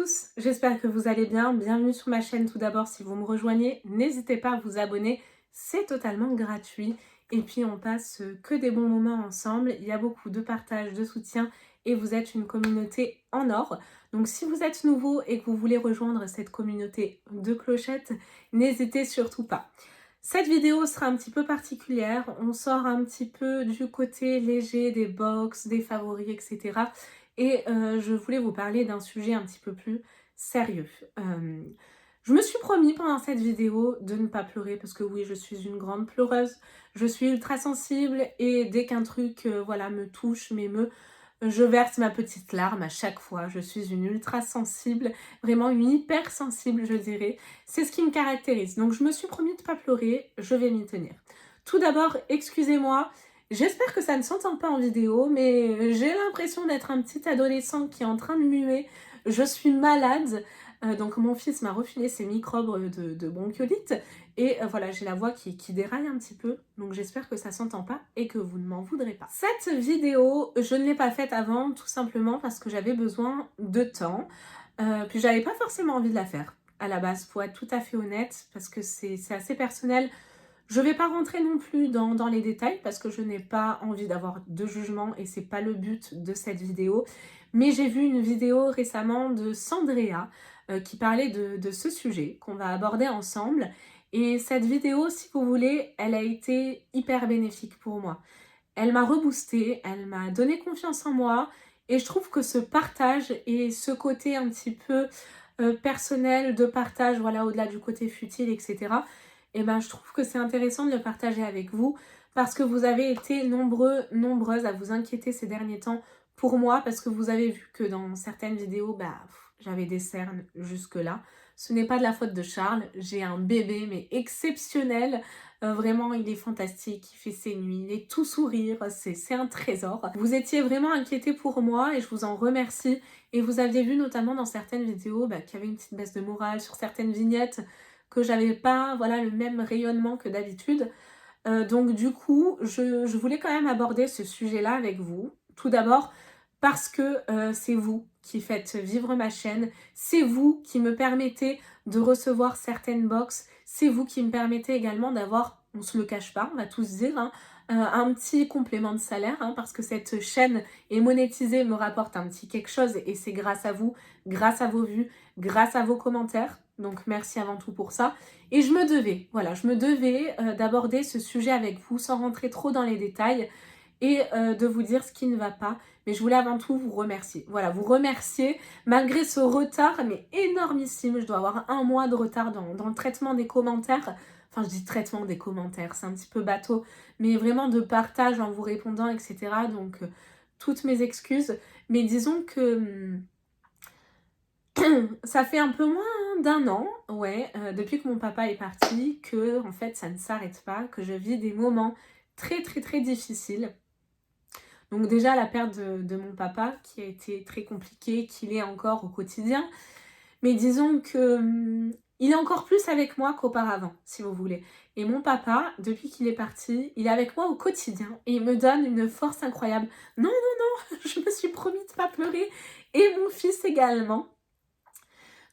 tous, j'espère que vous allez bien. Bienvenue sur ma chaîne tout d'abord si vous me rejoignez. N'hésitez pas à vous abonner, c'est totalement gratuit. Et puis on passe que des bons moments ensemble. Il y a beaucoup de partage, de soutien et vous êtes une communauté en or. Donc si vous êtes nouveau et que vous voulez rejoindre cette communauté de clochettes, n'hésitez surtout pas. Cette vidéo sera un petit peu particulière, on sort un petit peu du côté léger des box, des favoris, etc. Et je voulais vous parler d'un sujet un petit peu plus sérieux. Je me suis promis pendant cette vidéo de ne pas pleurer parce que oui, je suis une grande pleureuse, je suis ultra sensible et dès qu'un truc voilà, me touche, m'émeut, je verse ma petite larme à chaque fois. Je suis une ultra sensible, vraiment une hyper sensible, je dirais. C'est ce qui me caractérise. Donc je me suis promis de ne pas pleurer, je vais m'y tenir. Tout d'abord, excusez-moi, j'espère que ça ne s'entend pas en vidéo, mais j'ai l'impression d'être un petit adolescent qui est en train de muer. Je suis malade, donc mon fils m'a refilé ses microbes de bronchiolite. Et voilà, j'ai la voix qui déraille un petit peu, donc j'espère que ça s'entend pas et que vous ne m'en voudrez pas. Cette vidéo, je ne l'ai pas faite avant, tout simplement parce que j'avais besoin de temps. Puis j'avais pas forcément envie de la faire à la base, pour être tout à fait honnête, parce que c'est assez personnel. Je vais pas rentrer non plus dans les détails, parce que je n'ai pas envie d'avoir de jugement et c'est pas le but de cette vidéo. Mais j'ai vu une vidéo récemment de Sandrea qui parlait de ce sujet qu'on va aborder ensemble. Et cette vidéo, si vous voulez, elle a été hyper bénéfique pour moi. Elle m'a reboostée, elle m'a donné confiance en moi et je trouve que ce partage et ce côté un petit peu personnel de partage, voilà, au-delà du côté futile, etc., et ben, je trouve que c'est intéressant de le partager avec vous parce que vous avez été nombreuses à vous inquiéter ces derniers temps pour moi parce que vous avez vu que dans certaines vidéos, j'avais des cernes jusque-là. Ce n'est pas de la faute de Charles, j'ai un bébé mais exceptionnel. Vraiment, il est fantastique, il fait ses nuits, il est tout sourire, c'est un trésor. Vous étiez vraiment inquiétés pour moi et je vous en remercie. Et vous aviez vu notamment dans certaines vidéos qu'il y avait une petite baisse de morale sur certaines vignettes, que j'avais pas voilà, le même rayonnement que d'habitude. Donc du coup, je voulais quand même aborder ce sujet-là avec vous. Tout d'abord, parce que c'est vous qui faites vivre ma chaîne, c'est vous qui me permettez de recevoir certaines box, c'est vous qui me permettez également d'avoir, on se le cache pas, on va tous dire, hein, un petit complément de salaire, hein, parce que cette chaîne est monétisée, me rapporte un petit quelque chose, et c'est grâce à vous, grâce à vos vues, grâce à vos commentaires, donc merci avant tout pour ça. Et je me devais, voilà, je me devais d'aborder ce sujet avec vous sans rentrer trop dans les détails et de vous dire ce qui ne va pas. Mais je voulais avant tout vous remercier. Voilà, vous remercier malgré ce retard, mais énormissime. Je dois avoir 1 mois de retard dans le traitement des commentaires. Enfin, je dis traitement des commentaires, c'est un petit peu bateau, mais vraiment de partage en vous répondant, etc. Donc, toutes mes excuses. Mais disons que ça fait un peu moins d'1 an, ouais, depuis que mon papa est parti, que en fait ça ne s'arrête pas, que je vis des moments très très très difficiles. Donc déjà la perte de mon papa qui a été très compliquée, qu'il est encore au quotidien, mais disons que il est encore plus avec moi qu'auparavant, si vous voulez. Et mon papa, depuis qu'il est parti, il est avec moi au quotidien et il me donne une force incroyable. Non, non, non, je me suis promis de pas pleurer et mon fils également.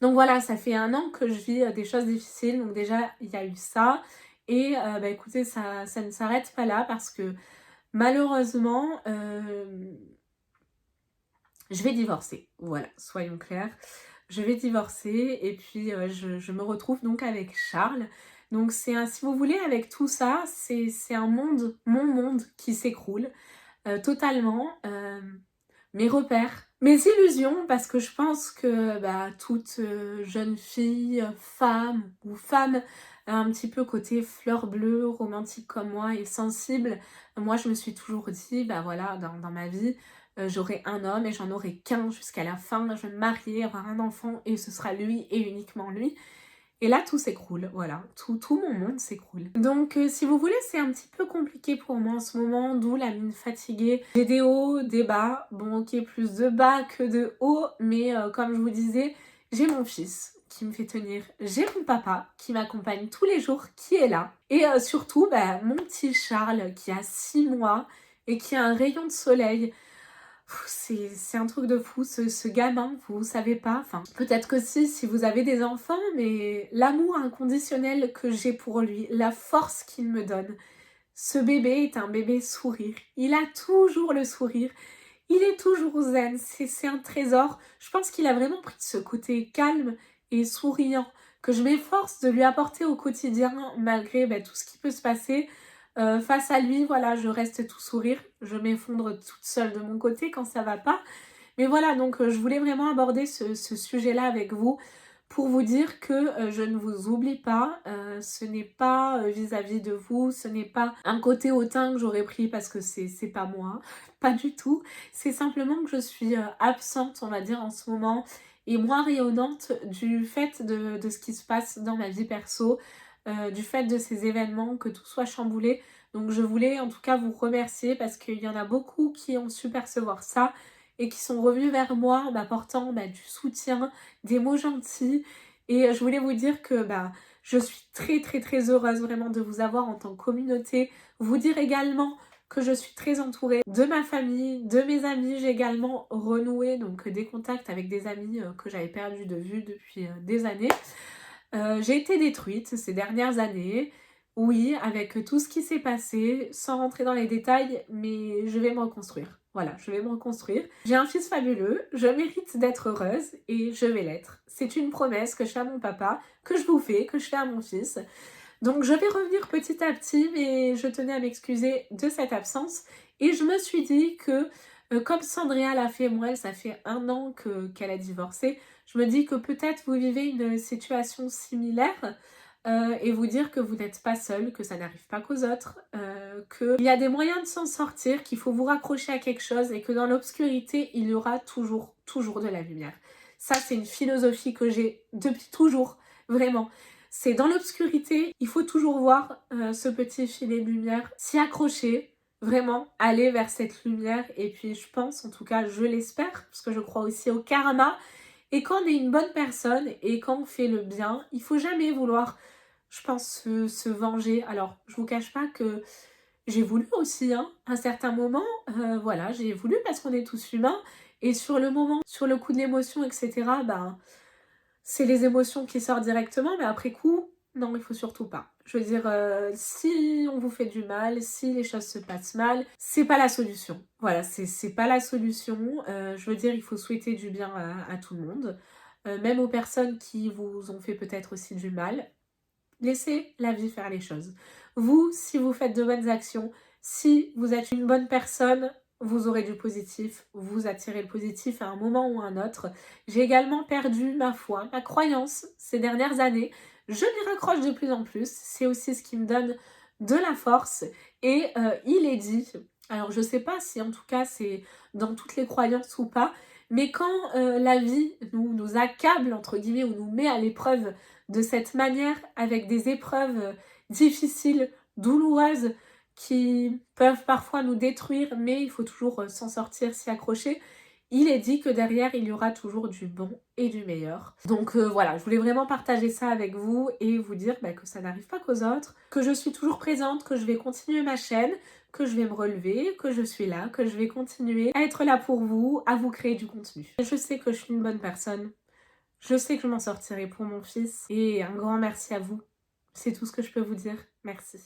Donc voilà, ça fait 1 an que je vis des choses difficiles. Donc déjà, il y a eu ça. Et écoutez, ça ne s'arrête pas là parce que malheureusement, je vais divorcer. Voilà, soyons clairs. Je vais divorcer et puis je me retrouve donc avec Charles. Donc c'est un, si vous voulez, avec tout ça, c'est un monde, mon monde qui s'écroule totalement. Mes repères, mes illusions, parce que je pense que toute jeune fille, femme ou femme un petit peu côté fleur bleue, romantique comme moi et sensible, moi je me suis toujours dit, voilà, dans ma vie, j'aurai un homme et j'en aurai qu'un jusqu'à la fin, je vais me marier, avoir un enfant et ce sera lui et uniquement lui. Et là, tout s'écroule, voilà, tout mon monde s'écroule. Donc, si vous voulez, c'est un petit peu compliqué pour moi en ce moment, d'où la mine fatiguée. J'ai des hauts, des bas, bon ok, plus de bas que de hauts, mais comme je vous disais, j'ai mon fils qui me fait tenir, j'ai mon papa qui m'accompagne tous les jours, qui est là, et surtout, mon petit Charles qui a 6 mois et qui a un rayon de soleil. C'est un truc de fou, ce gamin, vous savez pas, enfin, peut-être que si vous avez des enfants, mais l'amour inconditionnel que j'ai pour lui, la force qu'il me donne. Ce bébé est un bébé sourire. Il a toujours le sourire. Il est toujours zen. C'est un trésor. Je pense qu'il a vraiment pris ce côté calme et souriant que je m'efforce de lui apporter au quotidien malgré tout ce qui peut se passer. Face à lui, voilà, je reste tout sourire. Je m'effondre toute seule de mon côté quand ça va pas. Mais voilà, donc je voulais vraiment aborder ce sujet-là avec vous pour vous dire que je ne vous oublie pas. Ce n'est pas vis-à-vis de vous, ce n'est pas un côté hautain que j'aurais pris parce que c'est pas moi, pas du tout. C'est simplement que je suis absente, on va dire, en ce moment et moins rayonnante du fait de ce qui se passe dans ma vie perso, du fait de ces événements, que tout soit chamboulé. Donc je voulais en tout cas vous remercier parce qu'il y en a beaucoup qui ont su percevoir ça et qui sont revenus vers moi en m'apportant du soutien, des mots gentils. Et je voulais vous dire que je suis très très très heureuse vraiment de vous avoir en tant que communauté. Vous dire également que je suis très entourée de ma famille, de mes amis. J'ai également renoué donc des contacts avec des amis que j'avais perdu de vue depuis des années. J'ai été détruite ces dernières années, oui, avec tout ce qui s'est passé, sans rentrer dans les détails, mais je vais me reconstruire. Voilà, je vais me reconstruire. J'ai un fils fabuleux, je mérite d'être heureuse et je vais l'être. C'est une promesse que je fais à mon papa, que je vous fais, que je fais à mon fils. Donc je vais revenir petit à petit, mais je tenais à m'excuser de cette absence. Et je me suis dit que, comme Sandria l'a fait, moi, ça fait 1 an qu'elle a divorcé, je me dis que peut-être vous vivez une situation similaire et vous dire que vous n'êtes pas seul, que ça n'arrive pas qu'aux autres, qu'il y a des moyens de s'en sortir, qu'il faut vous raccrocher à quelque chose et que dans l'obscurité, il y aura toujours, toujours de la lumière. Ça, c'est une philosophie que j'ai depuis toujours, vraiment. C'est dans l'obscurité, il faut toujours voir ce petit filet de lumière, s'y accrocher, vraiment aller vers cette lumière. Et puis je pense, en tout cas je l'espère, parce que je crois aussi au karma. Et quand on est une bonne personne et quand on fait le bien, il faut jamais vouloir, je pense, se venger. Alors je vous cache pas que j'ai voulu aussi, hein, à un certain moment, voilà, j'ai voulu parce qu'on est tous humains. Et sur le moment, sur le coup de l'émotion, etc., c'est les émotions qui sortent directement, mais après coup, non, il faut surtout pas. Je veux dire, si on vous fait du mal, si les choses se passent mal, c'est pas la solution. Voilà, c'est pas la solution. Je veux dire, il faut souhaiter du bien à tout le monde, même aux personnes qui vous ont fait peut-être aussi du mal. Laissez la vie faire les choses. Vous, si vous faites de bonnes actions, si vous êtes une bonne personne, vous aurez du positif, vous attirez le positif à un moment ou à un autre. J'ai également perdu ma foi, ma croyance ces dernières années. Je m'y raccroche de plus en plus. C'est aussi ce qui me donne de la force. Et il est dit, alors je sais pas si en tout cas c'est dans toutes les croyances ou pas, mais quand la vie nous accable, entre guillemets, ou nous met à l'épreuve de cette manière, avec des épreuves difficiles, douloureuses, qui peuvent parfois nous détruire, mais il faut toujours s'en sortir, s'y accrocher. Il est dit que derrière, il y aura toujours du bon et du meilleur. Donc voilà, je voulais vraiment partager ça avec vous et vous dire que ça n'arrive pas qu'aux autres, que je suis toujours présente, que je vais continuer ma chaîne, que je vais me relever, que je suis là, que je vais continuer à être là pour vous, à vous créer du contenu. Je sais que je suis une bonne personne, je sais que je m'en sortirai pour mon fils et un grand merci à vous. C'est tout ce que je peux vous dire. Merci.